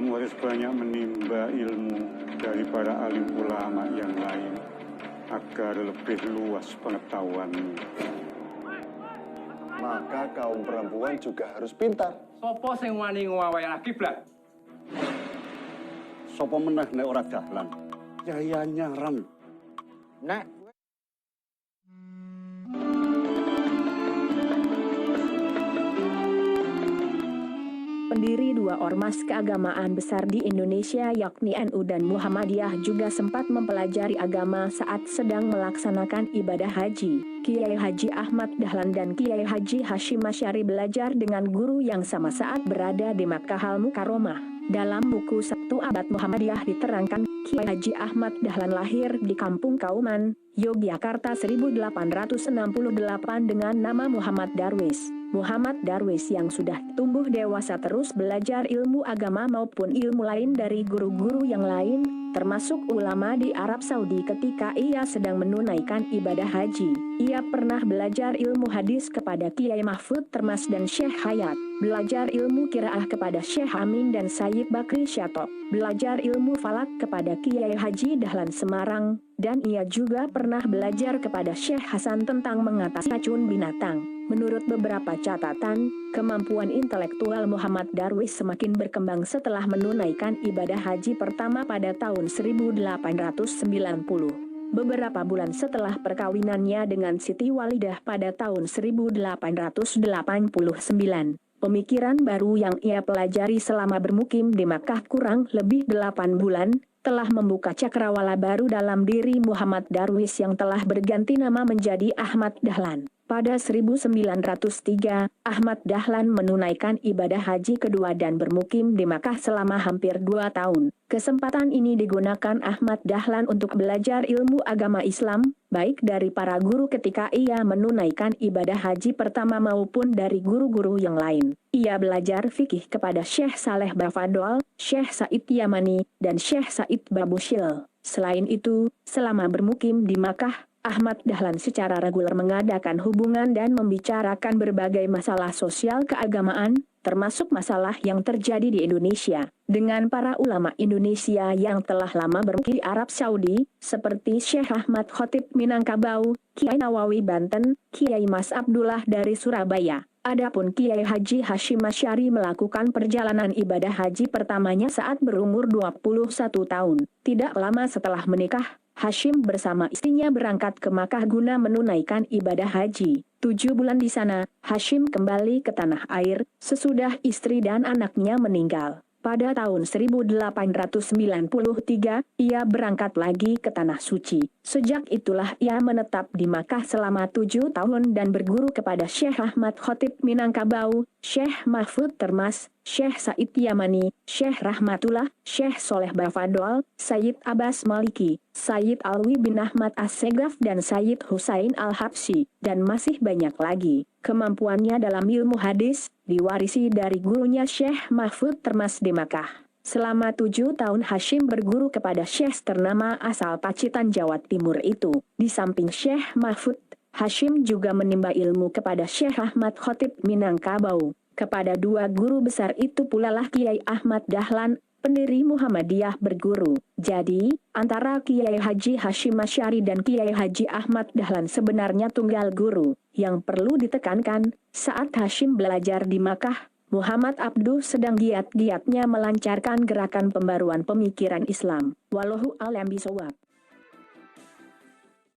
Kamu harus banyak menimba ilmu dari para alim ulama yang lain agar lebih luas pengetahuanmu. Maka kaum perempuan juga harus pintar. Sopo sing wani ngawai kiblat? Sopo meneh nek ora dahlan. Yaya nyaram. Nek, Pendiri dua ormas keagamaan besar di Indonesia yakni NU dan Muhammadiyah juga sempat mempelajari agama saat sedang melaksanakan ibadah haji. Kiai Haji Ahmad Dahlan dan Kiai Haji Hashim Asy'ari belajar dengan guru yang sama saat berada di Makkahal Mukarramah. Dalam buku Sabtu Abad Muhammadiyah diterangkan, Kiai Haji Ahmad Dahlan lahir di Kampung Kauman, Yogyakarta 1868 dengan nama Muhammad Darwis. Muhammad Darwis yang sudah tumbuh dewasa terus belajar ilmu agama maupun ilmu lain dari guru-guru yang lain, termasuk ulama di Arab Saudi ketika ia sedang menunaikan ibadah haji. Ia pernah belajar ilmu hadis kepada Kiai Mahfud Termas dan Syekh Hayat, belajar ilmu qiraah kepada Syekh Amin dan Sayyid Bakri Syatok, belajar ilmu falak kepada Kiai Haji Dahlan Semarang, dan ia juga pernah belajar kepada Syekh Hasan tentang mengatasi racun binatang. Menurut beberapa catatan, kemampuan intelektual Muhammad Darwis semakin berkembang setelah menunaikan ibadah haji pertama pada tahun 1890. Beberapa bulan setelah perkawinannya dengan Siti Walidah pada tahun 1889, pemikiran baru yang ia pelajari selama bermukim di Makkah kurang lebih 8 bulan, telah membuka cakrawala baru dalam diri Muhammad Darwis yang telah berganti nama menjadi Ahmad Dahlan. Pada 1903, Ahmad Dahlan menunaikan ibadah haji kedua dan bermukim di Makkah selama hampir 2 tahun. Kesempatan ini digunakan Ahmad Dahlan untuk belajar ilmu agama Islam, baik dari para guru ketika ia menunaikan ibadah haji pertama maupun dari guru-guru yang lain. Ia belajar fikih kepada Syekh Saleh Bafadol, Syekh Said Yamani, dan Syekh Said Babushil. Selain itu, selama bermukim di Makkah, Ahmad Dahlan secara reguler mengadakan hubungan dan membicarakan berbagai masalah sosial keagamaan, termasuk masalah yang terjadi di Indonesia, dengan para ulama Indonesia yang telah lama bermukim di Arab Saudi, seperti Syekh Ahmad Khotib Minangkabau, Kiai Nawawi Banten, Kiai Mas Abdullah dari Surabaya. Adapun Kiai Haji Hashim Asy'ari melakukan perjalanan ibadah haji pertamanya saat berumur 21 tahun. Tidak lama setelah menikah, Hashim bersama istrinya berangkat ke Makkah guna menunaikan ibadah haji. 7 bulan di sana, Hashim kembali ke tanah air, sesudah istri dan anaknya meninggal. Pada tahun 1893, ia berangkat lagi ke Tanah Suci. Sejak itulah ia menetap di Makkah selama 7 tahun dan berguru kepada Syekh Ahmad Khotib Minangkabau, Syekh Mahfud Termas, Syekh Said Yamani, Syekh Rahmatullah, Syekh Soleh Bafadol, Sayyid Abbas Maliki, Sayyid Alwi bin Ahmad As-Segaf dan Sayyid Husain Al-Habsyi, dan masih banyak lagi. Kemampuannya dalam ilmu hadis diwarisi dari gurunya Syekh Mahfud Termas di Makkah. Selama 7 tahun Hashim berguru kepada Syekh ternama asal Pacitan Jawa Timur itu. Di samping Syekh Mahfud, Hashim juga menimba ilmu kepada Syekh Ahmad Khotib Minangkabau. Kepada 2 guru besar itu pula lah Kiai Ahmad Dahlan, pendiri Muhammadiyah berguru. Jadi, antara Kiai Haji Hashim Asy'ari dan Kiai Haji Ahmad Dahlan sebenarnya tunggal guru. Yang perlu ditekankan, saat Hashim belajar di Makkah, Muhammad Abduh sedang giat-giatnya melancarkan gerakan pembaruan pemikiran Islam. Wallahu a'lam bishawab.